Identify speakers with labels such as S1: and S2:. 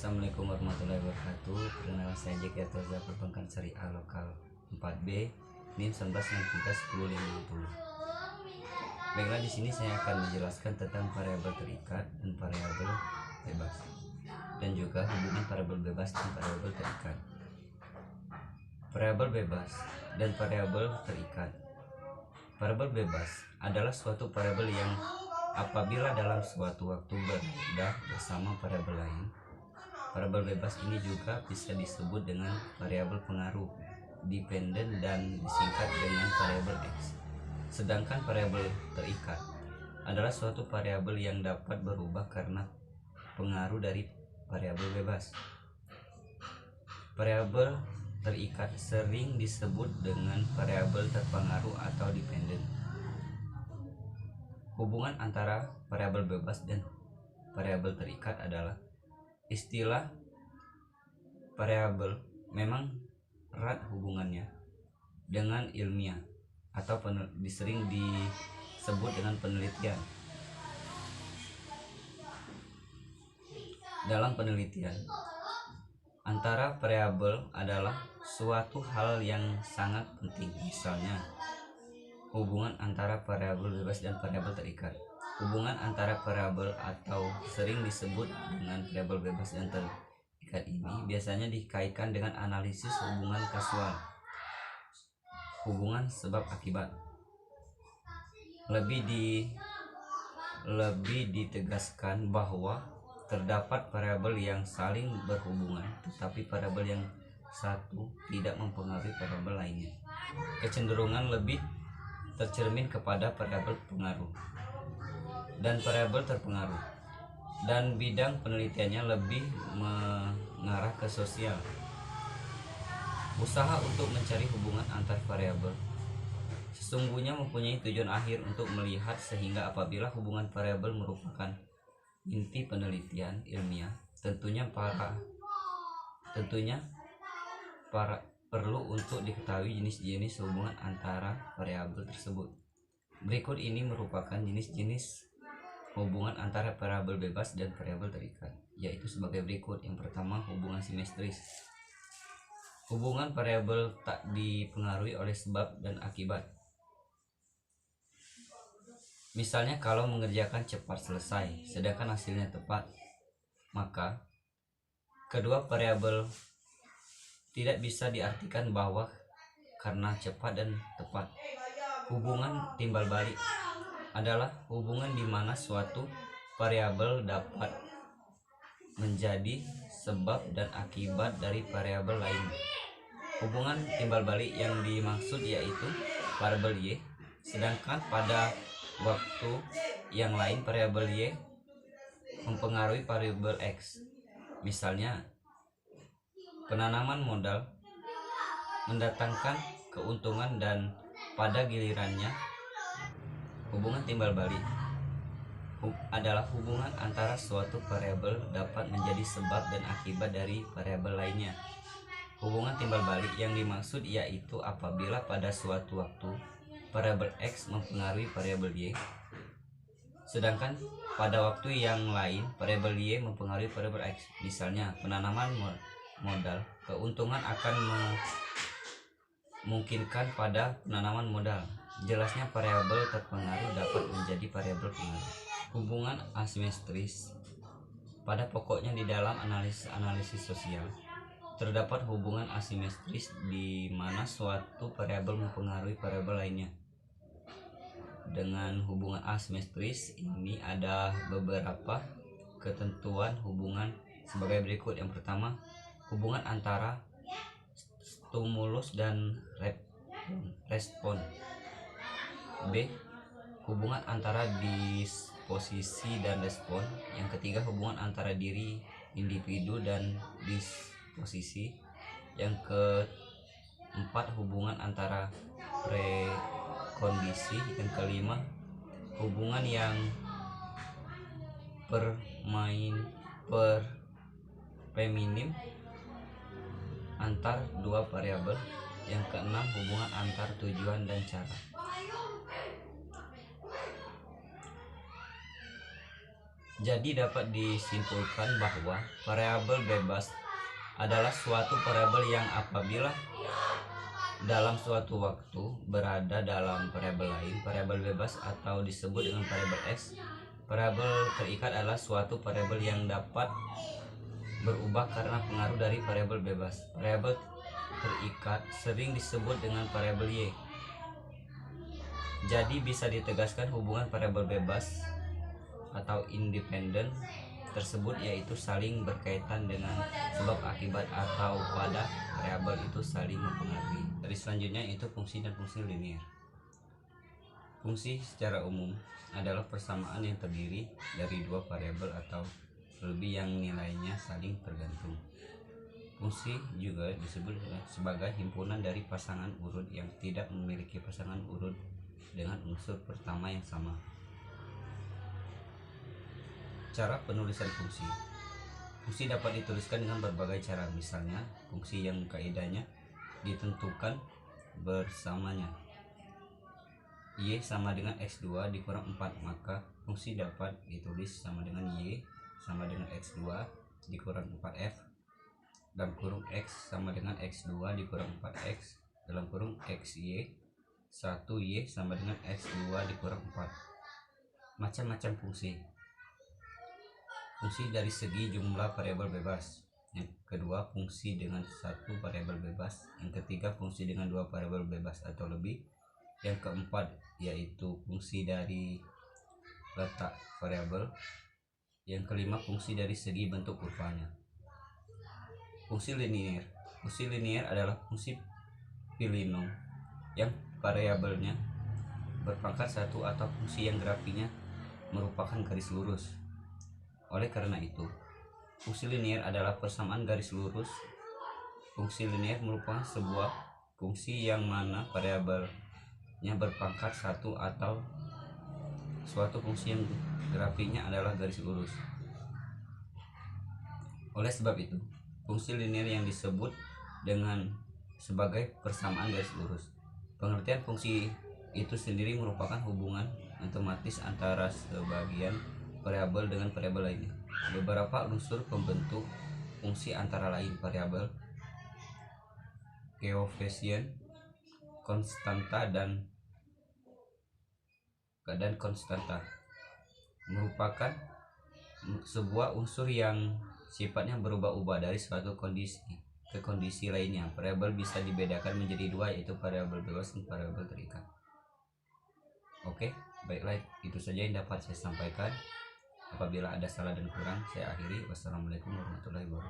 S1: Assalamualaikum warahmatullahi wabarakatuh. Perkenalkan saya Jeki Atoza, perbankan syariah lokal 4B, NIM 19931050. Baiklah, di sini saya akan menjelaskan tentang variabel terikat dan variabel bebas, dan juga hubungan variabel bebas dan variabel terikat. Variabel bebas dan variabel terikat. Variabel bebas adalah suatu variabel yang apabila dalam suatu waktu berbeda bersama variabel lain. Variabel bebas ini juga bisa disebut dengan variabel pengaruh dependen dan disingkat dengan variabel X. Sedangkan variabel terikat adalah suatu variabel yang dapat berubah karena pengaruh dari variabel bebas. Variabel terikat sering disebut dengan variabel terpengaruh atau dependen. Hubungan antara variabel bebas dan variabel terikat adalah istilah variabel memang erat hubungannya dengan ilmiah atau sering disebut dengan penelitian. Dalam penelitian, antara variabel adalah suatu hal yang sangat penting. Misalnya, hubungan antara variabel bebas dan variabel terikat. Hubungan antara variabel atau sering disebut dengan variabel bebas dan terikat ini biasanya dikaitkan dengan analisis hubungan kausal, hubungan sebab akibat. Lebih ditegaskan bahwa terdapat variabel yang saling berhubungan, tetapi variabel yang satu tidak mempengaruhi variabel lainnya. Kecenderungan lebih tercermin kepada variabel pengaruh dan variabel terpengaruh, dan bidang penelitiannya lebih mengarah ke sosial. Usaha untuk mencari hubungan antar variabel sesungguhnya mempunyai tujuan akhir untuk melihat sehingga apabila hubungan variabel merupakan inti penelitian ilmiah, tentunya perlu untuk diketahui jenis-jenis hubungan antara variabel tersebut. Berikut ini merupakan jenis-jenis hubungan antara variabel bebas dan variabel terikat, yaitu sebagai berikut. Yang pertama, hubungan simetris. Hubungan variabel tak dipengaruhi oleh sebab dan akibat. Misalnya, kalau mengerjakan cepat selesai sedangkan hasilnya tepat, maka kedua variabel tidak bisa diartikan bahwa karena cepat dan tepat. Hubungan timbal balik adalah hubungan di mana suatu variabel dapat menjadi sebab dan akibat dari variabel lain. Hubungan timbal balik yang dimaksud yaitu variabel Y, sedangkan pada waktu yang lain variabel Y mempengaruhi variabel X. Misalnya, penanaman modal mendatangkan keuntungan dan pada gilirannya hubungan timbal balik adalah hubungan antara suatu variabel dapat menjadi sebab dan akibat dari variabel lainnya. Hubungan timbal balik yang dimaksud yaitu apabila pada suatu waktu variabel X mempengaruhi variabel Y, sedangkan pada waktu yang lain variabel Y mempengaruhi variabel X. Misalnya, penanaman modal, keuntungan akan memungkinkan pada penanaman modal. Jelasnya variabel terpengaruh dapat menjadi variabel pengaruh. Hubungan asimetris. Pada pokoknya di dalam analisis sosial terdapat hubungan asimetris di mana suatu variabel mempengaruhi variabel lainnya. Dengan hubungan asimetris ini ada beberapa ketentuan hubungan sebagai berikut. Yang pertama, hubungan antara stimulus dan respon. B, hubungan antara disposisi dan respon. Yang ketiga, hubungan antara diri individu dan disposisi. Yang keempat, hubungan antara prekondisi. Yang kelima, hubungan yang feminim antar dua variabel. Yang keenam, hubungan antar tujuan dan cara. Jadi dapat disimpulkan bahwa variabel bebas adalah suatu variabel yang apabila dalam suatu waktu berada dalam variabel lain, variabel bebas atau disebut dengan variabel X. Variabel terikat adalah suatu variabel yang dapat berubah karena pengaruh dari variabel bebas. Variabel terikat sering disebut dengan variabel Y. Jadi bisa ditegaskan hubungan variabel bebas atau independen tersebut yaitu saling berkaitan dengan sebab akibat atau pada variabel itu saling mempengaruhi. Dari selanjutnya itu fungsi dan fungsi linear. Fungsi secara umum adalah persamaan yang terdiri dari dua variabel atau lebih yang nilainya saling tergantung. Fungsi juga disebut sebagai himpunan dari pasangan urut yang tidak memiliki pasangan urut dengan unsur pertama yang sama. Cara penulisan fungsi. Fungsi dapat dituliskan dengan berbagai cara, misalnya fungsi yang kaidahnya ditentukan bersamanya. Y sama dengan X2 dikurang 4, maka fungsi dapat ditulis sama dengan Y sama dengan X2 dikurang 4F dalam kurung X sama dengan X2 dikurang 4X dalam kurung XY 1Y sama dengan X2 dikurang 4. Macam-macam fungsi. Fungsi dari segi jumlah variabel bebas. Yang kedua, fungsi dengan satu variabel bebas. Yang ketiga, fungsi dengan dua variabel bebas atau lebih. Yang keempat yaitu fungsi dari letak variabel. Yang kelima, fungsi dari segi bentuk kurvanya. Fungsi linear. Fungsi linear adalah fungsi polinom yang variabelnya berpangkat satu atau fungsi yang grafiknya merupakan garis lurus. Oleh karena itu, fungsi linear adalah persamaan garis lurus. Fungsi linear merupakan sebuah fungsi yang mana variabelnya berpangkat satu atau suatu fungsi yang grafiknya adalah garis lurus. Oleh sebab itu, fungsi linear yang disebut dengan sebagai persamaan garis lurus. Pengertian fungsi itu sendiri merupakan hubungan matematis antara sebagian variabel dengan variabel lainnya. Beberapa unsur pembentuk fungsi antara lain variabel, koefisien, konstanta dan konstanta merupakan sebuah unsur yang sifatnya berubah-ubah dari suatu kondisi ke kondisi lainnya. Variabel bisa dibedakan menjadi dua, yaitu variabel bebas dan variabel terikat. Oke, baiklah, itu saja yang dapat saya sampaikan. Apabila ada salah dan kurang, saya akhiri. Wassalamualaikum warahmatullahi wabarakatuh.